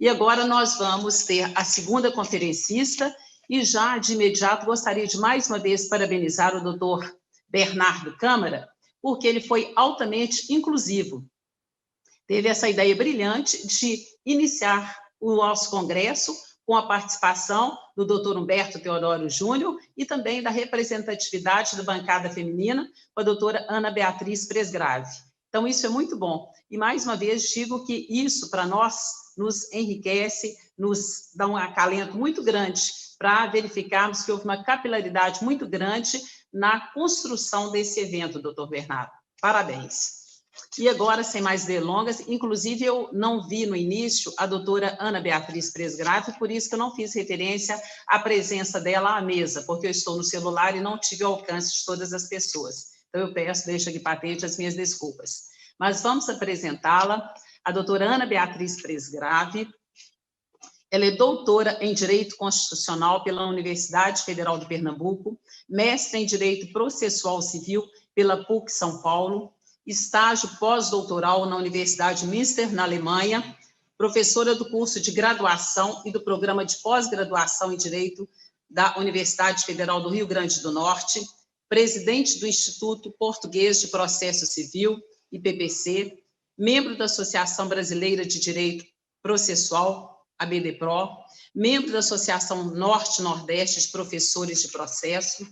E agora nós vamos ter a segunda conferencista, e já de imediato gostaria de mais uma vez parabenizar o doutor Bernardo Câmara, porque ele foi altamente inclusivo. Teve essa ideia brilhante de iniciar o nosso congresso com a participação do doutor Humberto Teodoro Júnior e também da representatividade da bancada feminina com a doutora Ana Beatriz Presgrave. Então, isso é muito bom. E, mais uma vez, digo que isso, para nós, nos enriquece, nos dá um acalento muito grande para verificarmos que houve uma capilaridade muito grande na construção desse evento, doutor Bernardo. Parabéns. E agora, sem mais delongas, inclusive eu não vi no início a doutora Ana Beatriz Presgrave, por isso que eu não fiz referência à presença dela à mesa, porque eu estou no celular e não tive o alcance de todas as pessoas. Então, eu peço, deixo aqui patente as minhas desculpas. Mas vamos apresentá-la, a doutora Ana Beatriz Presgrave. Ela é doutora em Direito Constitucional pela Universidade Federal de Pernambuco, mestre em Direito Processual Civil pela PUC São Paulo, estágio pós-doutoral na Universidade Münster, na Alemanha, professora do curso de graduação e do programa de pós-graduação em Direito da Universidade Federal do Rio Grande do Norte, presidente do Instituto Português de Processo Civil, IPPC, membro da Associação Brasileira de Direito Processual, ABDPRO, membro da Associação Norte-Nordeste de Professores de Processo,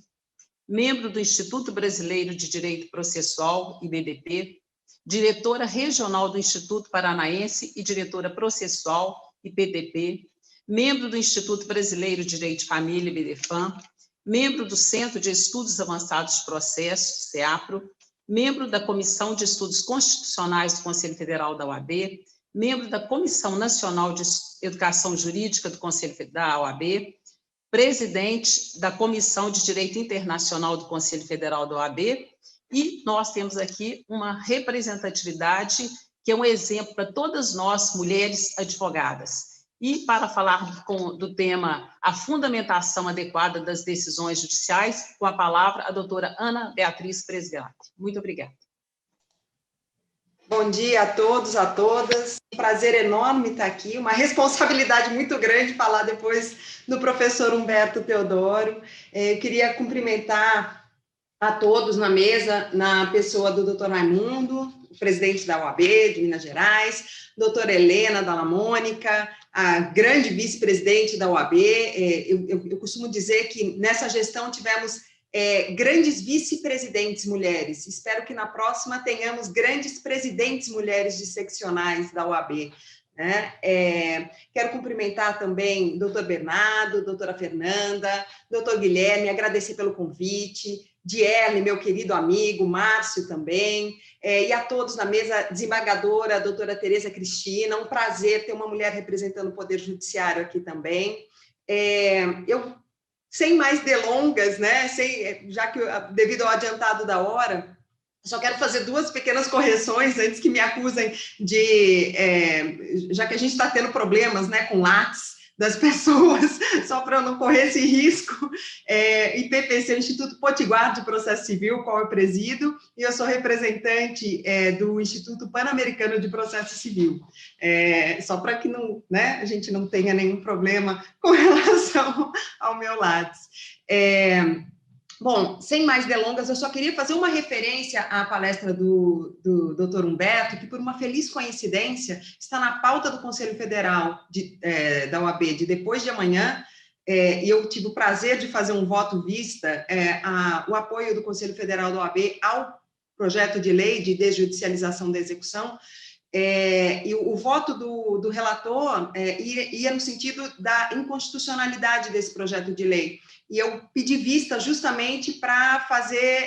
membro do Instituto Brasileiro de Direito Processual, IBDP, diretora regional do Instituto Paranaense e diretora processual, IPTP, membro do Instituto Brasileiro de Direito de Família, IBDFAM, membro do Centro de Estudos Avançados de Processo, CEAPRO, membro da Comissão de Estudos Constitucionais do Conselho Federal da OAB, membro da Comissão Nacional de Educação Jurídica do Conselho da OAB, presidente da Comissão de Direito Internacional do Conselho Federal da OAB, e nós temos aqui uma representatividade que é um exemplo para todas nós, mulheres advogadas. E para falar do tema a fundamentação adequada das decisões judiciais, com a palavra a doutora Ana Beatriz Presgrave. Muito obrigada. Bom dia a todos, a todas. Um prazer enorme estar aqui, uma responsabilidade muito grande falar depois do professor Humberto Teodoro. Eu queria cumprimentar a todos na mesa, na pessoa do doutor Raimundo, presidente da OAB de Minas Gerais, doutora Helena Dalla Mônica, a grande vice-presidente da OAB. Eu costumo dizer que nessa gestão tivemos grandes vice-presidentes mulheres. Espero que na próxima tenhamos grandes presidentes mulheres de seccionais da OAB. Né? Quero cumprimentar também o doutor Bernardo, doutora Fernanda, doutor Guilherme, agradecer pelo convite, Diele, meu querido amigo, Márcio também, e a todos na mesa, desembargadora, a doutora Tereza Cristina, um prazer ter uma mulher representando o Poder Judiciário aqui também. Sem mais delongas, né? Já que devido ao adiantado da hora, só quero fazer duas pequenas correções antes que me acusem de... já que a gente está tendo problemas, né, com Lattes das pessoas, só para eu não correr esse risco, IPPC, Instituto Potiguar de Processo Civil, qual eu presido, e eu sou representante do Instituto Pan-Americano de Processo Civil, só para que não, né, a gente não tenha nenhum problema com relação ao meu Lattes. Bom, sem mais delongas, eu só queria fazer uma referência à palestra do Dr. Humberto, que, por uma feliz coincidência, está na pauta do Conselho Federal da OAB de depois de amanhã, e eu tive o prazer de fazer um voto vista, o apoio do Conselho Federal da OAB ao projeto de lei de desjudicialização da execução, e o voto do relator ia no sentido da inconstitucionalidade desse projeto de lei. E eu pedi vista justamente para fazer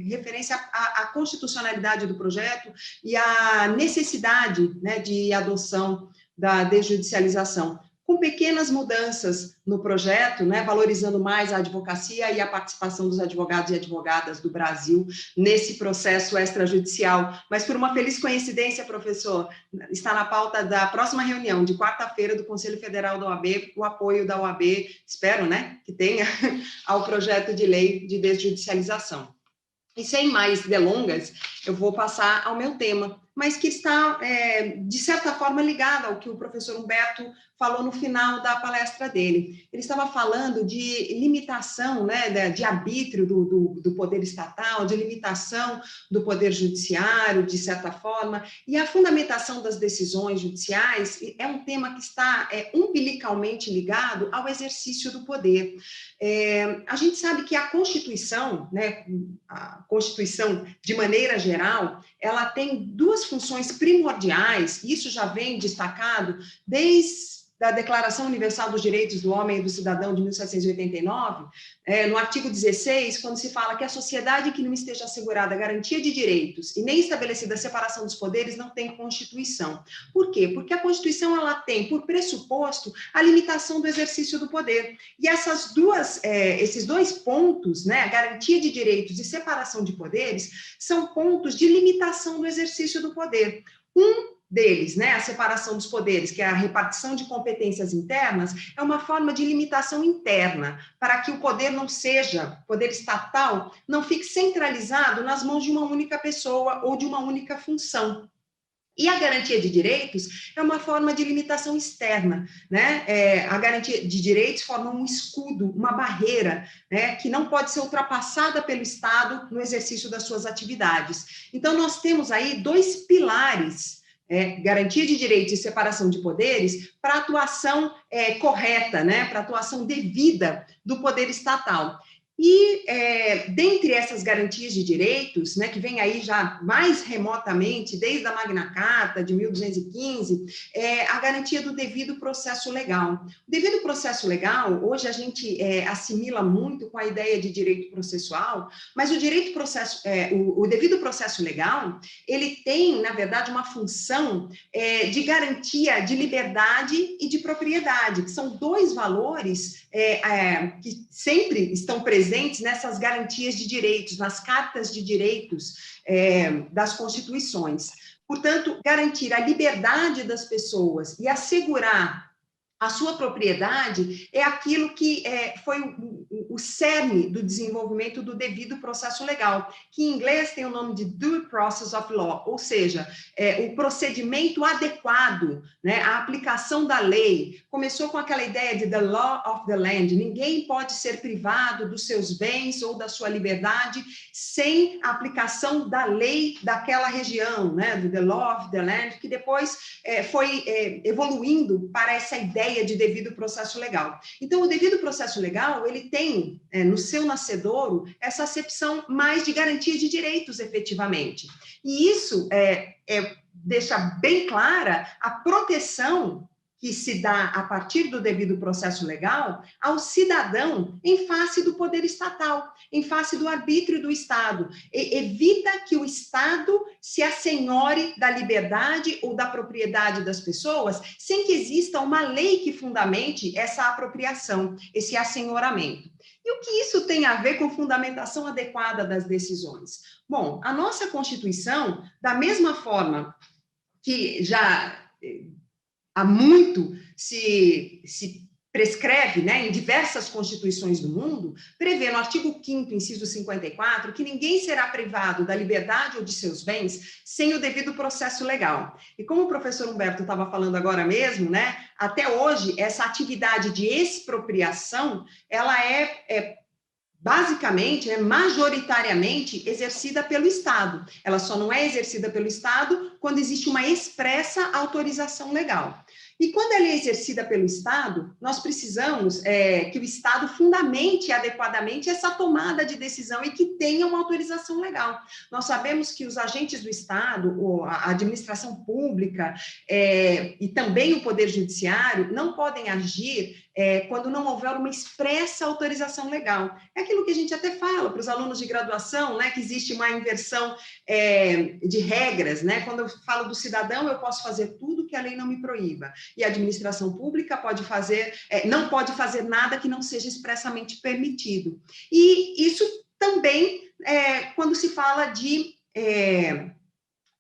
referência à constitucionalidade do projeto e à necessidade, né, de adoção da desjudicialização, com pequenas mudanças no projeto, né, valorizando mais a advocacia e a participação dos advogados e advogadas do Brasil nesse processo extrajudicial. Mas, por uma feliz coincidência, professor, está na pauta da próxima reunião, de quarta-feira, do Conselho Federal da OAB, o apoio da OAB, espero, né, que tenha, ao projeto de lei de desjudicialização. E sem mais delongas, eu vou passar ao meu tema, mas que está, de certa forma, ligada ao que o professor Humberto falou no final da palestra dele. Ele estava falando de limitação, né, de arbítrio do poder estatal, de limitação do poder judiciário, de certa forma, e a fundamentação das decisões judiciais é um tema que está umbilicalmente ligado ao exercício do poder. A gente sabe que a Constituição, né, a Constituição, de maneira geral, ela tem duas funções primordiais, isso já vem destacado desde da Declaração Universal dos Direitos do Homem e do Cidadão de 1789, no artigo 16, quando se fala que a sociedade que não esteja assegurada a garantia de direitos e nem estabelecida a separação dos poderes não tem Constituição. Por quê? Porque a Constituição ela tem, por pressuposto, a limitação do exercício do poder. E esses dois pontos, né, a garantia de direitos e separação de poderes, são pontos de limitação do exercício do poder. Deles, né, a separação dos poderes, que é a repartição de competências internas, é uma forma de limitação interna, para que o poder não seja, poder estatal, não fique centralizado nas mãos de uma única pessoa ou de uma única função. E a garantia de direitos é uma forma de limitação externa, né? A garantia de direitos forma um escudo, uma barreira, né, que não pode ser ultrapassada pelo Estado no exercício das suas atividades. Então, nós temos aí dois pilares, garantia de direitos e separação de poderes, para atuação correta, né, para atuação devida do poder estatal. E, dentre essas garantias de direitos, né, que vem aí já mais remotamente, desde a Magna Carta de 1215, a garantia do devido processo legal. O devido processo legal, hoje a gente assimila muito com a ideia de direito processual, mas o devido processo legal, ele tem, na verdade, uma função de garantia de liberdade e de propriedade, que são dois valores que sempre estão presentes nessas garantias de direitos, nas cartas de direitos das constituições. Portanto, garantir a liberdade das pessoas e assegurar a sua propriedade é aquilo que foi o cerne do desenvolvimento do devido processo legal, que em inglês tem o nome de due process of law, ou seja, o procedimento adequado, né, a aplicação da lei. Começou com aquela ideia de the law of the land, ninguém pode ser privado dos seus bens ou da sua liberdade sem a aplicação da lei daquela região, né, do the law of the land, que depois foi evoluindo para essa ideia de devido processo legal. Então, o devido processo legal, ele tem, no seu nascedouro, essa acepção mais de garantia de direitos, efetivamente. E isso deixa bem clara a proteção que se dá a partir do devido processo legal ao cidadão em face do poder estatal, em face do arbítrio do Estado. Evita que o Estado se assenhore da liberdade ou da propriedade das pessoas sem que exista uma lei que fundamente essa apropriação, esse assenhoramento. E o que isso tem a ver com fundamentação adequada das decisões? Bom, a nossa Constituição, da mesma forma que já há muito se prescreve, né, em diversas constituições do mundo, prevê no artigo 5º, inciso 54, que ninguém será privado da liberdade ou de seus bens sem o devido processo legal. E como o professor Humberto estava falando agora mesmo, né, até hoje, essa atividade de expropriação, ela basicamente, majoritariamente exercida pelo Estado. Ela só não é exercida pelo Estado quando existe uma expressa autorização legal. E quando ela é exercida pelo Estado, nós precisamos que o Estado fundamente adequadamente essa tomada de decisão e que tenha uma autorização legal. Nós sabemos que os agentes do Estado, a administração pública e também o Poder Judiciário não podem agir quando não houver uma expressa autorização legal. É aquilo que a gente até fala para os alunos de graduação, né, que existe uma inversão de regras, né? Quando eu falo do cidadão, eu posso fazer tudo que a lei não me proíba. E a administração pública não pode fazer nada que não seja expressamente permitido. E isso também quando se fala de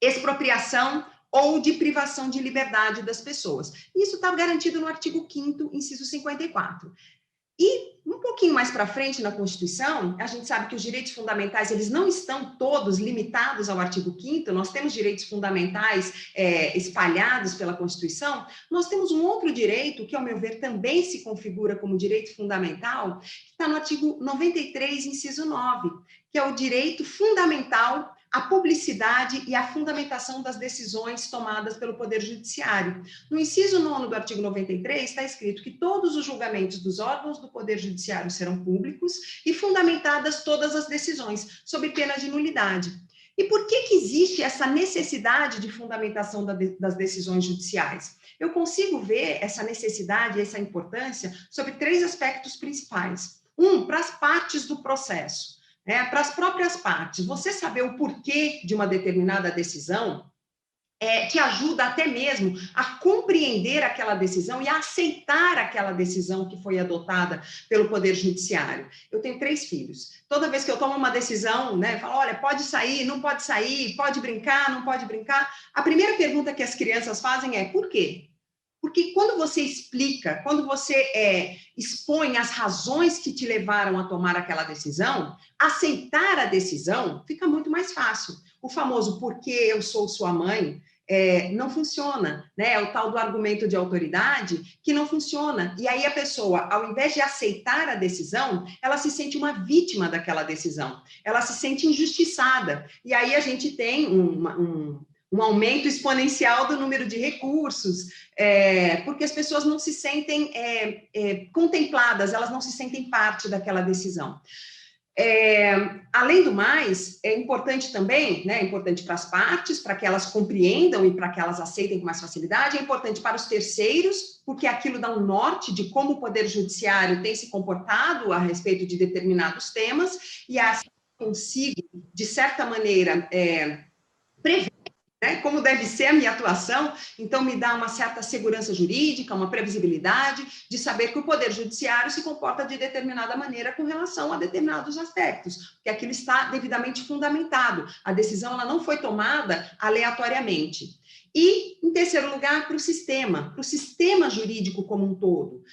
expropriação ou de privação de liberdade das pessoas. Isso está garantido no artigo 5º, inciso 54. E um pouquinho mais para frente na Constituição, a gente sabe que os direitos fundamentais, eles não estão todos limitados ao artigo 5º, nós temos direitos fundamentais espalhados pela Constituição, nós temos um outro direito, que, ao meu ver, também se configura como direito fundamental, que está no artigo 93, inciso 9, que é o direito fundamental à publicidade e à fundamentação das decisões tomadas pelo Poder Judiciário. No inciso 9 do artigo 93, está escrito que todos os julgamentos dos órgãos do Poder Judiciário serão públicos e fundamentadas todas as decisões, sob pena de nulidade. E por que existe essa necessidade de fundamentação das decisões judiciais? Eu consigo ver essa necessidade e essa importância sobre 3 aspectos principais. Para as partes do processo. Para as próprias partes, você saber o porquê de uma determinada decisão te ajuda até mesmo a compreender aquela decisão e a aceitar aquela decisão que foi adotada pelo Poder Judiciário. Eu tenho 3 filhos. Toda vez que eu tomo uma decisão, eu falo, olha, pode sair, não pode sair, pode brincar, não pode brincar, a primeira pergunta que as crianças fazem é, por quê? Porque quando você explica, quando você expõe as razões que te levaram a tomar aquela decisão, aceitar a decisão fica muito mais fácil. O famoso porque eu sou sua mãe não funciona, né? É o tal do argumento de autoridade que não funciona. E aí a pessoa, ao invés de aceitar a decisão, ela se sente uma vítima daquela decisão. Ela se sente injustiçada. E aí a gente tem um aumento exponencial do número de recursos, porque as pessoas não se sentem contempladas, elas não se sentem parte daquela decisão. Além do mais, é importante também, é importante para as partes, para que elas compreendam e para que elas aceitem com mais facilidade, é importante para os terceiros, porque aquilo dá um norte de como o Poder Judiciário tem se comportado a respeito de determinados temas, e assim consigo, de certa maneira, prever como deve ser a minha atuação, então me dá uma certa segurança jurídica, uma previsibilidade de saber que o Poder Judiciário se comporta de determinada maneira com relação a determinados aspectos, porque aquilo está devidamente fundamentado, a decisão ela não foi tomada aleatoriamente. E, em terceiro lugar, para o sistema jurídico como um todo.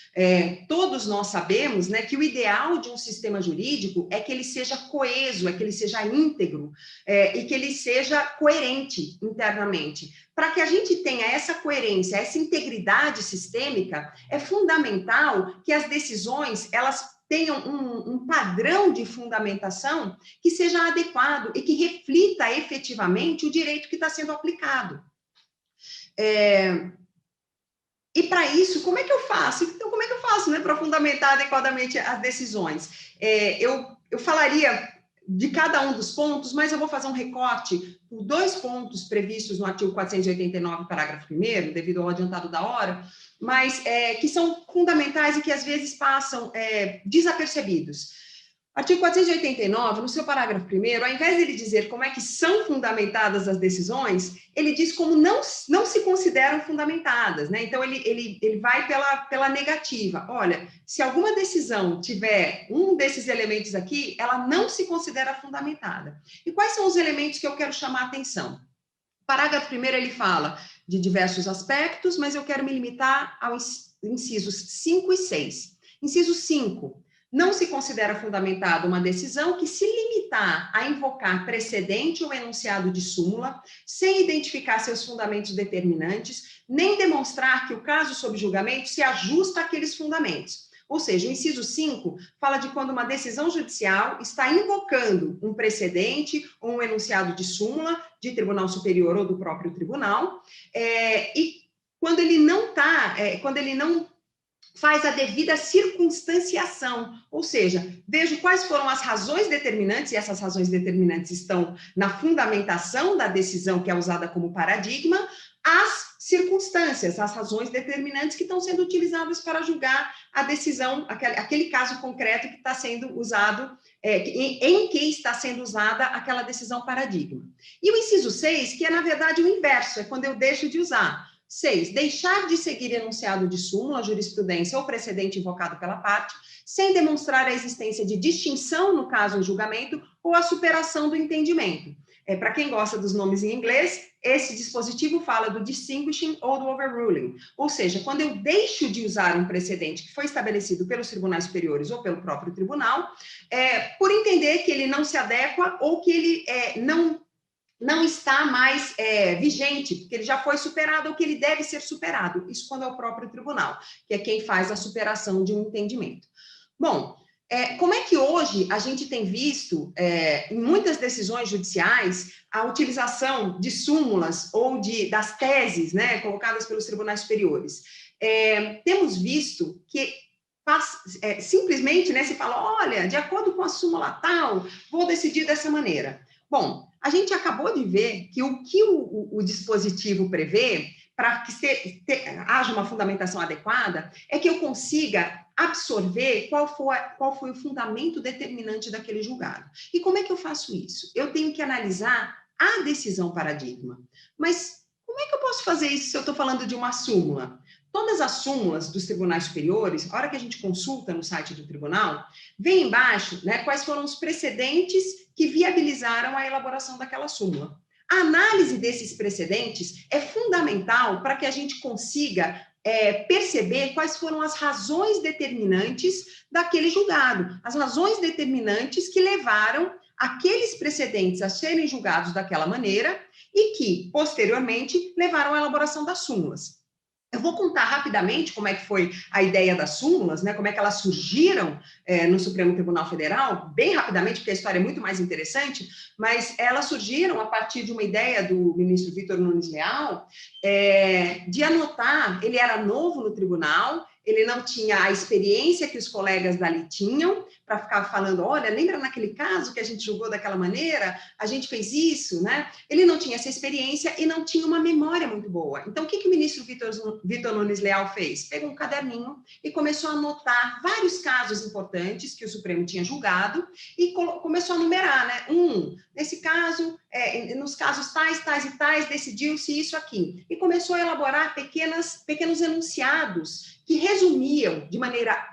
Todos nós sabemos que o ideal de um sistema jurídico é que ele seja coeso, é que ele seja íntegro, e que ele seja coerente internamente. Para que a gente tenha essa coerência, essa integridade sistêmica, é fundamental que as decisões, elas tenham um padrão de fundamentação que seja adequado e que reflita efetivamente o direito que está sendo aplicado. E para isso, como é que eu faço? Então, como é que eu faço para fundamentar adequadamente as decisões? Eu falaria de cada um dos pontos, mas eu vou fazer um recorte por 2 pontos previstos no artigo 489, parágrafo 1º, devido ao adiantado da hora, mas que são fundamentais e que às vezes passam desapercebidos. Artigo 489, no seu parágrafo 1º, ao invés de ele dizer como é que são fundamentadas as decisões, ele diz como não se consideram fundamentadas, Então, ele vai pela negativa. Olha, se alguma decisão tiver um desses elementos aqui, ela não se considera fundamentada. E quais são os elementos que eu quero chamar a atenção? O parágrafo 1º, ele fala de diversos aspectos, mas eu quero me limitar aos incisos 5 e 6. Inciso 5. Não se considera fundamentada uma decisão que se limitar a invocar precedente ou enunciado de súmula, sem identificar seus fundamentos determinantes, nem demonstrar que o caso sob julgamento se ajusta àqueles fundamentos. Ou seja, o inciso 5 fala de quando uma decisão judicial está invocando um precedente ou um enunciado de súmula de tribunal superior ou do próprio tribunal, e quando ele não faz a devida circunstanciação, ou seja, vejo quais foram as razões determinantes, e essas razões determinantes estão na fundamentação da decisão que é usada como paradigma, as circunstâncias, as razões determinantes que estão sendo utilizadas para julgar a decisão, aquele caso concreto que está sendo usado, em que está sendo usada aquela decisão paradigma. E o inciso 6, que é, na verdade, o inverso, é quando eu deixo de usar. 6. Deixar de seguir enunciado de súmula, jurisprudência ou precedente invocado pela parte, sem demonstrar a existência de distinção no caso em julgamento ou a superação do entendimento. para quem gosta dos nomes em inglês, esse dispositivo fala do distinguishing ou do overruling, ou seja, quando eu deixo de usar um precedente que foi estabelecido pelos tribunais superiores ou pelo próprio tribunal, por entender que ele não se adequa ou que ele não está mais vigente, porque ele já foi superado ou que ele deve ser superado. Isso quando é o próprio tribunal, que é quem faz a superação de um entendimento. Bom, como é que hoje a gente tem visto, em muitas decisões judiciais, a utilização de súmulas ou das teses, né, colocadas pelos tribunais superiores? Temos visto que simplesmente, né, se fala, olha, de acordo com a súmula tal, vou decidir dessa maneira. Bom, a gente acabou de ver que o que o dispositivo prevê, para que haja uma fundamentação adequada, é que eu consiga absorver qual foi o fundamento determinante daquele julgado. E como é que eu faço isso? Eu tenho que analisar a decisão paradigma. Mas como é que eu posso fazer isso se eu estou falando de uma súmula? Todas as súmulas dos tribunais superiores, a hora que a gente consulta no site do tribunal, vem embaixo, né, quais foram os precedentes que viabilizaram a elaboração daquela súmula. A análise desses precedentes é fundamental para que a gente consiga perceber quais foram as razões determinantes daquele julgado, as razões determinantes que levaram aqueles precedentes a serem julgados daquela maneira e que, posteriormente, levaram à elaboração das súmulas. Eu vou contar rapidamente como é que foi a ideia das súmulas, né, como é que elas surgiram no Supremo Tribunal Federal, bem rapidamente, porque a história é muito mais interessante, mas elas surgiram a partir de uma ideia do ministro Vitor Nunes Leal, de anotar, ele era novo no tribunal, ele não tinha a experiência que os colegas dali tinham, para ficar falando, olha, lembra naquele caso que a gente julgou daquela maneira? A gente fez isso, né? Ele não tinha essa experiência e não tinha uma memória muito boa. Então, o que o ministro Vitor Nunes Leal fez? Pegou um caderninho e começou a anotar vários casos importantes que o Supremo tinha julgado e começou a numerar, né? Nesse caso, nos casos tais, tais e tais, decidiu-se isso aqui. E começou a elaborar pequenos enunciados que resumiam de maneira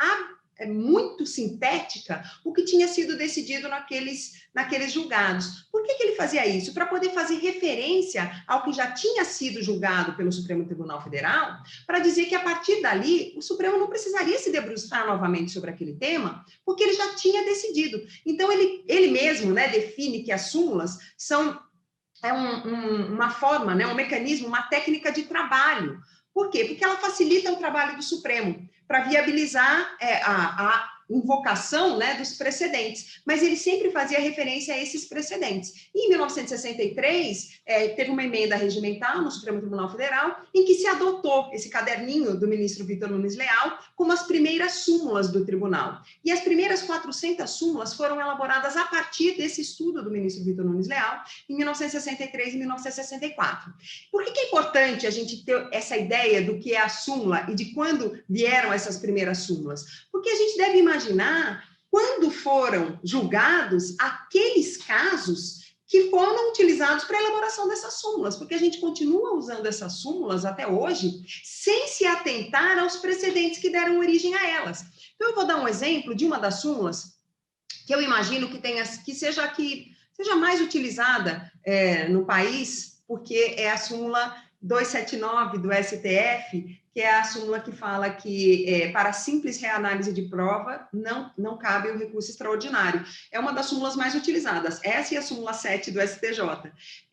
muito sintética o que tinha sido decidido naqueles julgados. Por que ele fazia isso? Para poder fazer referência ao que já tinha sido julgado pelo Supremo Tribunal Federal, para dizer que, a partir dali, o Supremo não precisaria se debruçar novamente sobre aquele tema, porque ele já tinha decidido. Então, ele mesmo, né, define que as súmulas são uma forma, né, um mecanismo, uma técnica de trabalho. Por quê? Porque ela facilita o trabalho do Supremo para viabilizar a invocação, né, dos precedentes, mas ele sempre fazia referência a esses precedentes. E, em 1963, teve uma emenda regimental no Supremo Tribunal Federal em que se adotou esse caderninho do ministro Vitor Nunes Leal como as primeiras súmulas do tribunal. E as primeiras 400 súmulas foram elaboradas a partir desse estudo do ministro Vitor Nunes Leal em 1963 e 1964. Por que é importante a gente ter essa ideia do que é a súmula e de quando vieram essas primeiras súmulas? Porque a gente deve imaginar quando foram julgados aqueles casos que foram utilizados para a elaboração dessas súmulas, porque a gente continua usando essas súmulas até hoje sem se atentar aos precedentes que deram origem a elas. Então, eu vou dar um exemplo de uma das súmulas que eu imagino que seja mais utilizada no país, porque é a súmula 279 do STF, que é a súmula que fala que, para simples reanálise de prova, não cabe o recurso extraordinário. É uma das súmulas mais utilizadas. Essa e a súmula 7 do STJ.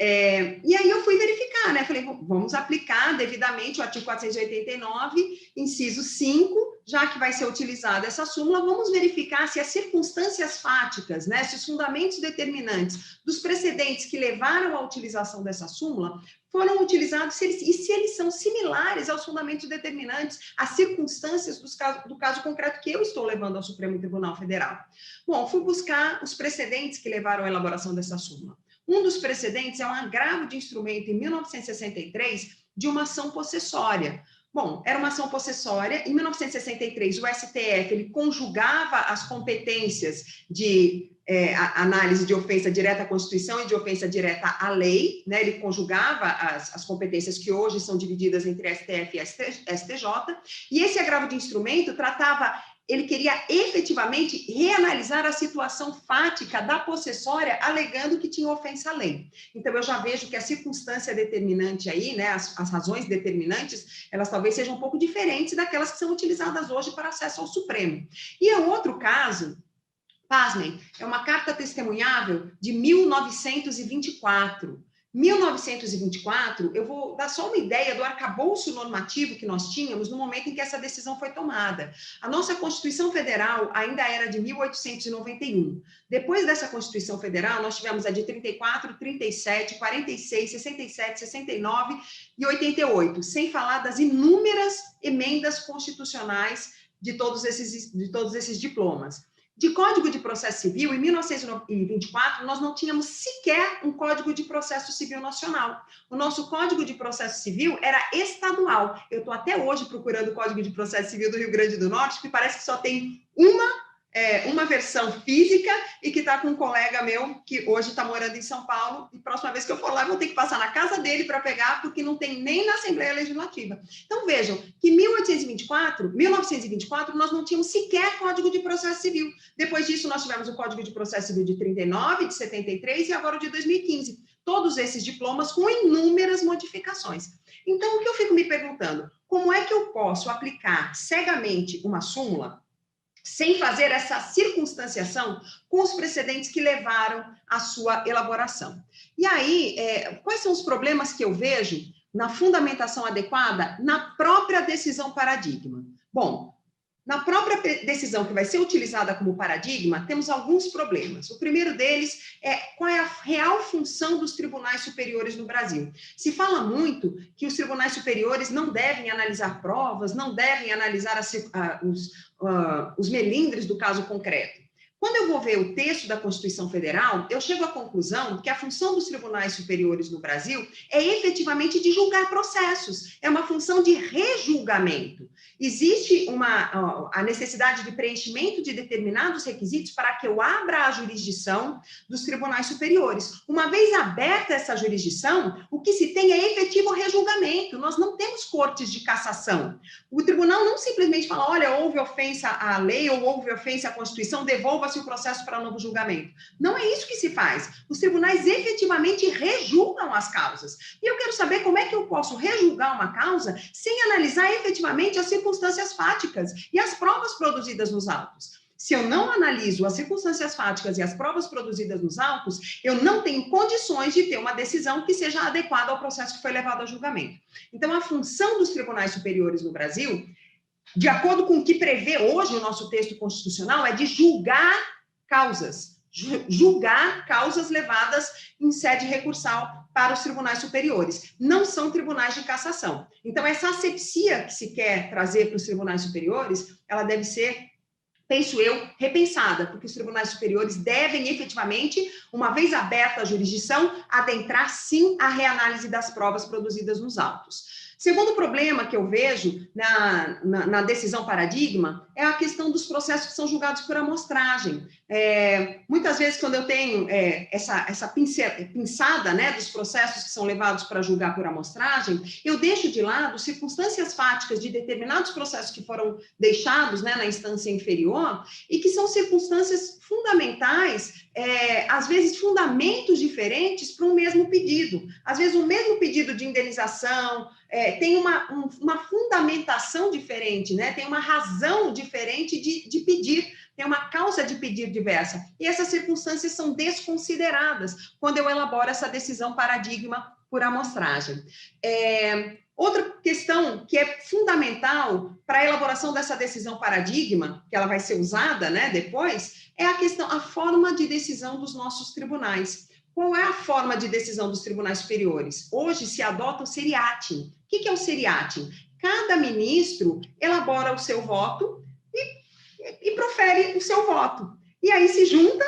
E aí eu fui verificar, né? Falei, vamos aplicar devidamente o artigo 489, inciso 5, já que vai ser utilizada essa súmula, vamos verificar se as circunstâncias fáticas, né, se os fundamentos determinantes dos precedentes que levaram à utilização dessa súmula foram utilizados e se eles são similares aos fundamentos determinantes, às circunstâncias do caso concreto que eu estou levando ao Supremo Tribunal Federal. Bom, fui buscar os precedentes que levaram à elaboração dessa súmula. Um dos precedentes é um agravo de instrumento em 1963 de uma ação possessória. Bom, era uma ação possessória. Em 1963, o STF ele conjugava as competências de análise de ofensa direta à Constituição e de ofensa direta à lei, né? Ele conjugava as competências que hoje são divididas entre STF e STJ, e esse agravo de instrumento tratava ele queria efetivamente reanalisar a situação fática da possessória, alegando que tinha ofensa à lei. Então, eu já vejo que a circunstância determinante aí, né, as razões determinantes, elas talvez sejam um pouco diferentes daquelas que são utilizadas hoje para acesso ao Supremo. E é outro caso, pasmem, é uma carta testemunhável de 1924. 1924, eu vou dar só uma ideia do arcabouço normativo que nós tínhamos no momento em que essa decisão foi tomada. A nossa Constituição Federal ainda era de 1891. Depois dessa Constituição Federal, nós tivemos a de 34, 37, 46, 67, 69 e 88, sem falar das inúmeras emendas constitucionais de todos esses diplomas. De Código de Processo Civil, em 1924, nós não tínhamos sequer um Código de Processo Civil nacional. O nosso Código de Processo Civil era estadual. Eu estou até hoje procurando o Código de Processo Civil do Rio Grande do Norte, que parece que só tem uma versão física e que está com um colega meu que hoje está morando em São Paulo, e próxima vez que eu for lá, eu vou ter que passar na casa dele para pegar, porque não tem nem na Assembleia Legislativa. Então, vejam que em 1924, nós não tínhamos sequer Código de Processo Civil. Depois disso, nós tivemos o Código de Processo Civil de 39, de 73 e agora o de 2015. Todos esses diplomas com inúmeras modificações. Então, o que eu fico me perguntando, como é que eu posso aplicar cegamente uma súmula sem fazer essa circunstanciação com os precedentes que levaram à sua elaboração? E aí, quais são os problemas que eu vejo na fundamentação adequada na própria decisão paradigma? Bom, na própria decisão que vai ser utilizada como paradigma, temos alguns problemas. O primeiro deles é qual é a real função dos tribunais superiores no Brasil. Se fala muito que os tribunais superiores não devem analisar provas, não devem analisar os melindres do caso concreto. Quando eu vou ver o texto da Constituição Federal, eu chego à conclusão que a função dos tribunais superiores no Brasil é efetivamente de julgar processos, é uma função de rejulgamento. Existe a necessidade de preenchimento de determinados requisitos para que eu abra a jurisdição dos tribunais superiores. Uma vez aberta essa jurisdição, o que se tem é efetivo rejulgamento. Nós não temos cortes de cassação. O tribunal não simplesmente fala, olha, houve ofensa à lei ou houve ofensa à Constituição, devolva-se o processo para novo julgamento. Não é isso que se faz. Os tribunais efetivamente rejulgam as causas. E eu quero saber como é que eu posso rejulgar uma causa sem analisar efetivamente as circunstâncias fáticas e as provas produzidas nos autos. Se eu não analiso as circunstâncias fáticas e as provas produzidas nos autos, eu não tenho condições de ter uma decisão que seja adequada ao processo que foi levado a julgamento. Então, a função dos tribunais superiores no Brasil, de acordo com o que prevê hoje o nosso texto constitucional, é de julgar causas levadas em sede recursal para os tribunais superiores. Não são tribunais de cassação. Então, essa asepsia que se quer trazer para os tribunais superiores, ela deve ser, penso eu, repensada, porque os tribunais superiores devem efetivamente, uma vez aberta a jurisdição, adentrar sim a reanálise das provas produzidas nos autos. Segundo problema que eu vejo na decisão paradigma é a questão dos processos que são julgados por amostragem. Muitas vezes, quando eu tenho essa pinçada, né, dos processos que são levados para julgar por amostragem, eu deixo de lado circunstâncias fáticas de determinados processos que foram deixados, né, na instância inferior e que são circunstâncias fundamentais, às vezes fundamentos diferentes para um mesmo pedido. Às vezes, o mesmo pedido de indenização tem uma fundamentação diferente, né? Tem uma razão diferente de pedir, tem uma causa de pedir diversa. E essas circunstâncias são desconsideradas quando eu elaboro essa decisão paradigma por amostragem. Outra questão que é fundamental para a elaboração dessa decisão paradigma, que ela vai ser usada, né, depois, é a forma de decisão dos nossos tribunais. Qual é a forma de decisão dos tribunais superiores? Hoje se adota o seriatim. O que é o seriatim? Cada ministro elabora o seu voto e profere o seu voto. E aí se junta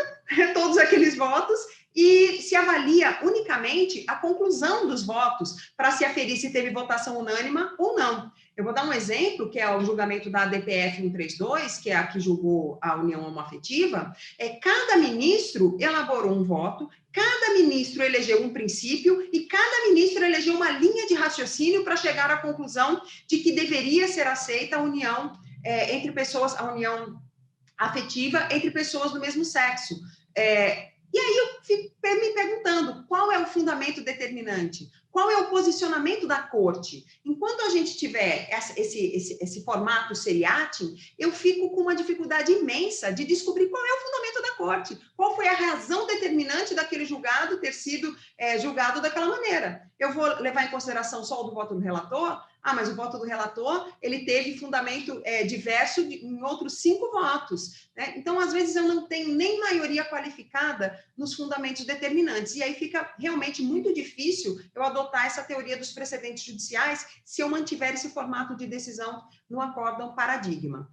todos aqueles votos e se avalia unicamente a conclusão dos votos para se aferir se teve votação unânime ou não. Eu vou dar um exemplo, que é o julgamento da ADPF 132, que é a que julgou a união homoafetiva. Cada ministro elaborou um voto, cada ministro elegeu um princípio e cada ministro elegeu uma linha de raciocínio para chegar à conclusão de que deveria ser aceita a união entre pessoas, a união afetiva entre pessoas do mesmo sexo. E aí eu fico me perguntando, qual é o fundamento determinante? Qual é o posicionamento da corte? Enquanto a gente tiver esse formato seriatim, eu fico com uma dificuldade imensa de descobrir qual é o fundamento da corte, qual foi a razão determinante daquele julgado ter sido julgado daquela maneira. Eu vou levar em consideração só o do voto do relator? Mas o voto do relator, ele teve fundamento diverso em outros 5 votos, né? Então, às vezes, eu não tenho nem maioria qualificada nos fundamentos determinantes, e aí fica realmente muito difícil eu adotar essa teoria dos precedentes judiciais se eu mantiver esse formato de decisão no acórdão paradigma.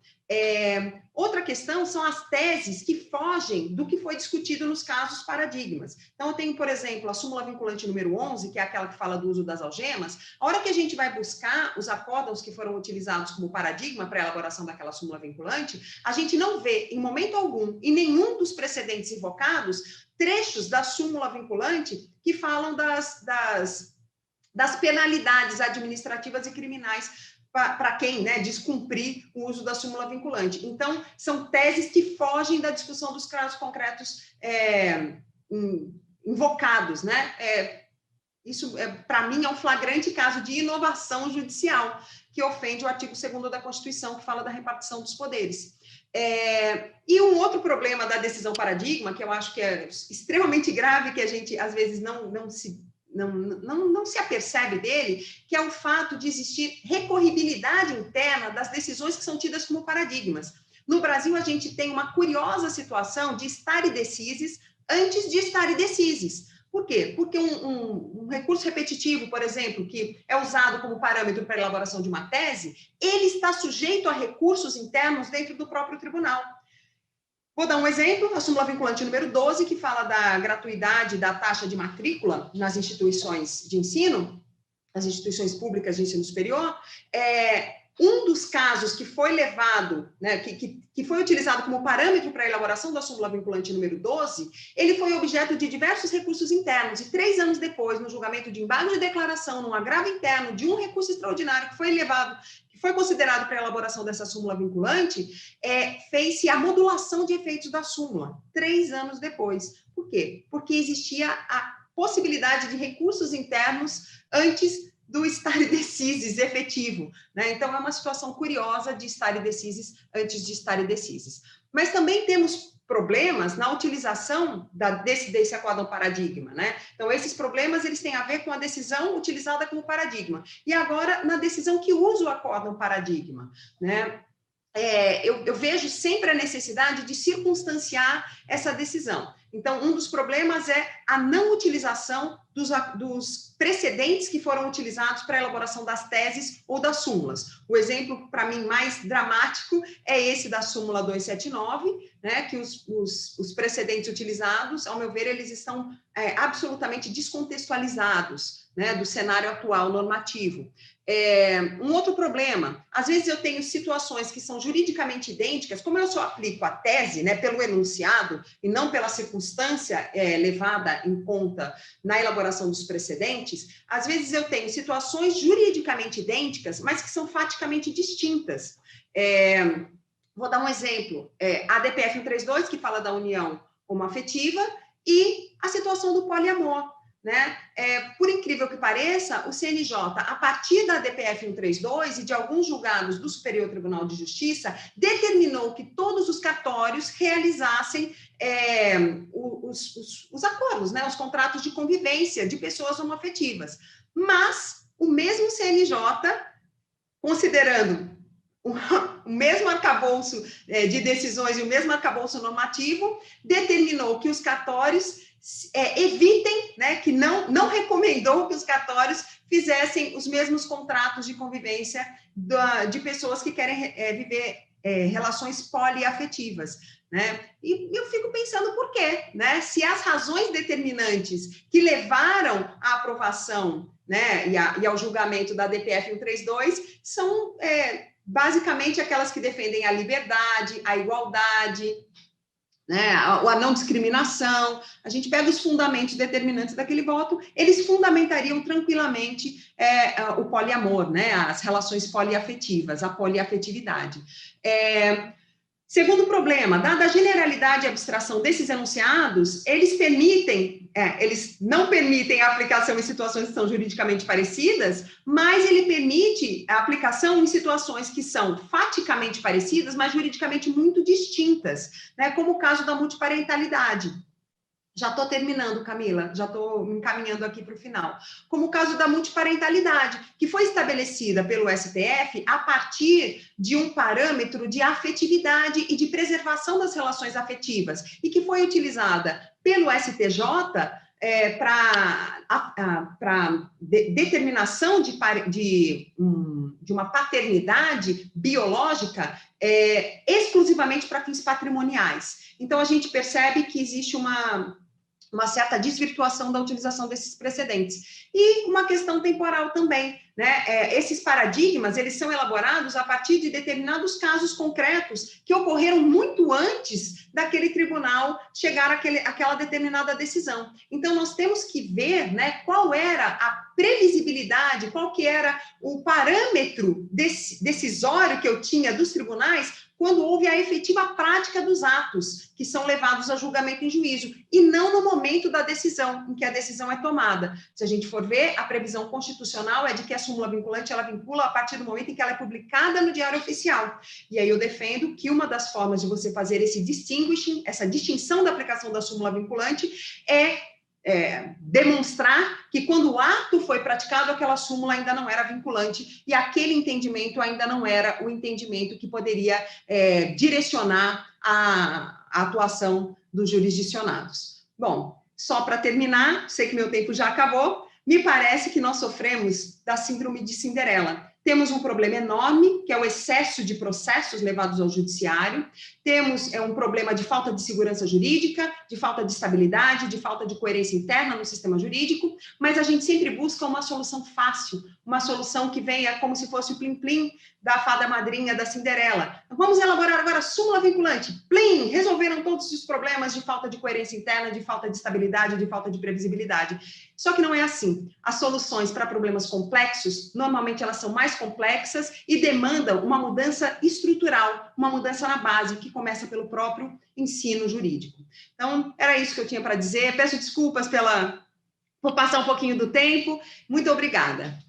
Outra questão são as teses que fogem do que foi discutido nos casos paradigmas. Então, eu tenho, por exemplo, a súmula vinculante número 11, que é aquela que fala do uso das algemas. A hora que a gente vai buscar os acórdãos que foram utilizados como paradigma para a elaboração daquela súmula vinculante, a gente não vê, em momento algum, em nenhum dos precedentes invocados, trechos da súmula vinculante que falam das penalidades administrativas e criminais para quem, né, descumprir o uso da súmula vinculante. Então, são teses que fogem da discussão dos casos concretos invocados, né? Isso, para mim, é um flagrante caso de inovação judicial, que ofende o artigo 2º da Constituição, que fala da repartição dos poderes. E um outro problema da decisão paradigma, que eu acho que é extremamente grave, que a gente, às vezes, não se apercebe dele, que é o fato de existir recorribilidade interna das decisões que são tidas como paradigmas. No Brasil, a gente tem uma curiosa situação de stare decisis antes de stare decisis. Por quê? Porque um recurso repetitivo, por exemplo, que é usado como parâmetro para a elaboração de uma tese, ele está sujeito a recursos internos dentro do próprio tribunal. Vou dar um exemplo, a súmula vinculante número 12, que fala da gratuidade da taxa de matrícula nas instituições de ensino, nas instituições públicas de ensino superior. Um dos casos que foi levado, né, que foi utilizado como parâmetro para a elaboração da súmula vinculante número 12, ele foi objeto de diversos recursos internos, e 3 anos depois, no julgamento de embargo de declaração, num agravo interno de um recurso extraordinário que foi elevado, que foi considerado para a elaboração dessa súmula vinculante, fez-se a modulação de efeitos da súmula, 3 anos depois. Por quê? Porque existia a possibilidade de recursos internos antes do stare decisis efetivo, né? Então, é uma situação curiosa de stare decisis antes de stare decisis. Mas também temos problemas na utilização desse acórdão paradigma, né? Então, esses problemas, eles têm a ver com a decisão utilizada como paradigma. E agora, na decisão que usa o acórdão paradigma, né? Eu vejo sempre a necessidade de circunstanciar essa decisão. Então, um dos problemas é a não utilização dos precedentes que foram utilizados para a elaboração das teses ou das súmulas. O exemplo, para mim, mais dramático é esse da súmula 279, né, que os precedentes utilizados, ao meu ver, eles estão absolutamente descontextualizados, né, do cenário atual normativo. Um outro problema, às vezes eu tenho situações que são juridicamente idênticas, como eu só aplico a tese, né, pelo enunciado e não pela circunstância levada em conta na elaboração dos precedentes, às vezes eu tenho situações juridicamente idênticas, mas que são faticamente distintas. Vou dar um exemplo, a DPF 132, que fala da união homoafetiva, e a situação do poliamor. Né? Por incrível que pareça, o CNJ, a partir da DPF 132 e de alguns julgados do Superior Tribunal de Justiça, determinou que todos os cartórios realizassem os acordos, né? Os contratos de convivência de pessoas homoafetivas. Mas o mesmo CNJ, considerando o mesmo arcabouço de decisões e o mesmo arcabouço normativo, determinou que os cartórios evitem, né, que não recomendou que os cartórios fizessem os mesmos contratos de convivência de pessoas que querem viver relações poliafetivas, né? E eu fico pensando por quê, né? Se as razões determinantes que levaram à aprovação, né, e ao julgamento da DPF 132 são basicamente aquelas que defendem a liberdade, a igualdade, né, a não discriminação, a gente pega os fundamentos determinantes daquele voto, eles fundamentariam tranquilamente o poliamor, né, as relações poliafetivas, a poliafetividade. Segundo problema, dada a generalidade e abstração desses enunciados, eles não permitem a aplicação em situações que são juridicamente parecidas, mas ele permite a aplicação em situações que são faticamente parecidas, mas juridicamente muito distintas, né, como o caso da multiparentalidade. Já estou terminando, Camila, já estou me encaminhando aqui para o final. Como o caso da multiparentalidade, que foi estabelecida pelo STF a partir de um parâmetro de afetividade e de preservação das relações afetivas, e que foi utilizada pelo STJ para determinação de uma paternidade biológica exclusivamente para fins patrimoniais. Então, a gente percebe que existe uma certa desvirtuação da utilização desses precedentes. E uma questão temporal também, né? Esses paradigmas, eles são elaborados a partir de determinados casos concretos que ocorreram muito antes daquele tribunal chegar àquela determinada decisão. Então, nós temos que ver, né, qual era a previsibilidade, qual que era o parâmetro decisório que eu tinha dos tribunais quando houve a efetiva prática dos atos que são levados a julgamento em juízo, e não no momento da decisão, em que a decisão é tomada. Se a gente for ver, a previsão constitucional é de que a súmula vinculante, ela vincula a partir do momento em que ela é publicada no Diário Oficial. E aí eu defendo que uma das formas de você fazer esse distinguishing, essa distinção da aplicação da súmula vinculante, demonstrar que quando o ato foi praticado, aquela súmula ainda não era vinculante e aquele entendimento ainda não era o entendimento que poderia direcionar a atuação dos jurisdicionados. Bom, só para terminar, sei que meu tempo já acabou, me parece que nós sofremos da síndrome de Cinderela. Temos um problema enorme, que é o excesso de processos levados ao judiciário. Temos um problema de falta de segurança jurídica, de falta de estabilidade, de falta de coerência interna no sistema jurídico, mas a gente sempre busca uma solução fácil, uma solução que venha como se fosse o plim-plim da fada madrinha da Cinderela. Vamos elaborar agora a súmula vinculante. Plim! Resolveram todos os problemas de falta de coerência interna, de falta de estabilidade, de falta de previsibilidade. Só que não é assim. As soluções para problemas complexos, normalmente elas são mais complexas e demandam uma mudança estrutural, uma mudança na base, que começa pelo próprio ensino jurídico. Então, era isso que eu tinha para dizer. Peço desculpas por passar um pouquinho do tempo. Muito obrigada.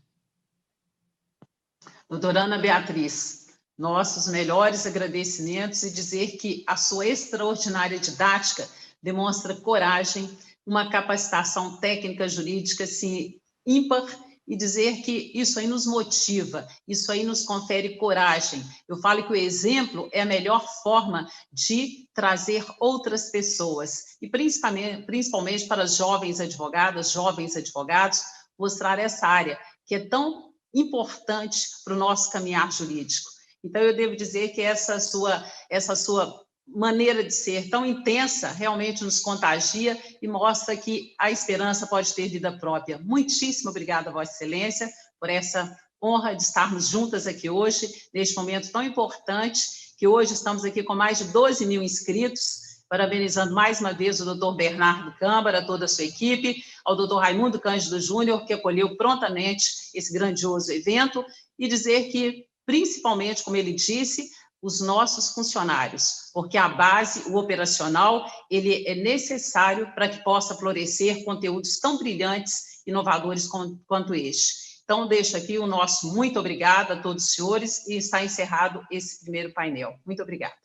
Doutora Ana Beatriz, nossos melhores agradecimentos e dizer que a sua extraordinária didática demonstra coragem, uma capacitação técnica jurídica assim, ímpar, e dizer que isso aí nos motiva, isso aí nos confere coragem. Eu falo que o exemplo é a melhor forma de trazer outras pessoas, e principalmente para jovens advogadas, jovens advogados, mostrar essa área que é tão importante para o nosso caminhar jurídico. Então, eu devo dizer que essa sua maneira de ser tão intensa realmente nos contagia e mostra que a esperança pode ter vida própria. Muitíssimo obrigada, Vossa Excelência, por essa honra de estarmos juntas aqui hoje, neste momento tão importante, que hoje estamos aqui com mais de 12 mil inscritos, parabenizando mais uma vez o doutor Bernardo Câmara, toda a sua equipe, ao doutor Raimundo Cândido Júnior, que acolheu prontamente esse grandioso evento, e dizer que, principalmente, como ele disse, os nossos funcionários, porque a base, o operacional, ele é necessário para que possa florescer conteúdos tão brilhantes, inovadores quanto este. Então, deixo aqui o nosso muito obrigado a todos os senhores e está encerrado esse primeiro painel. Muito obrigada.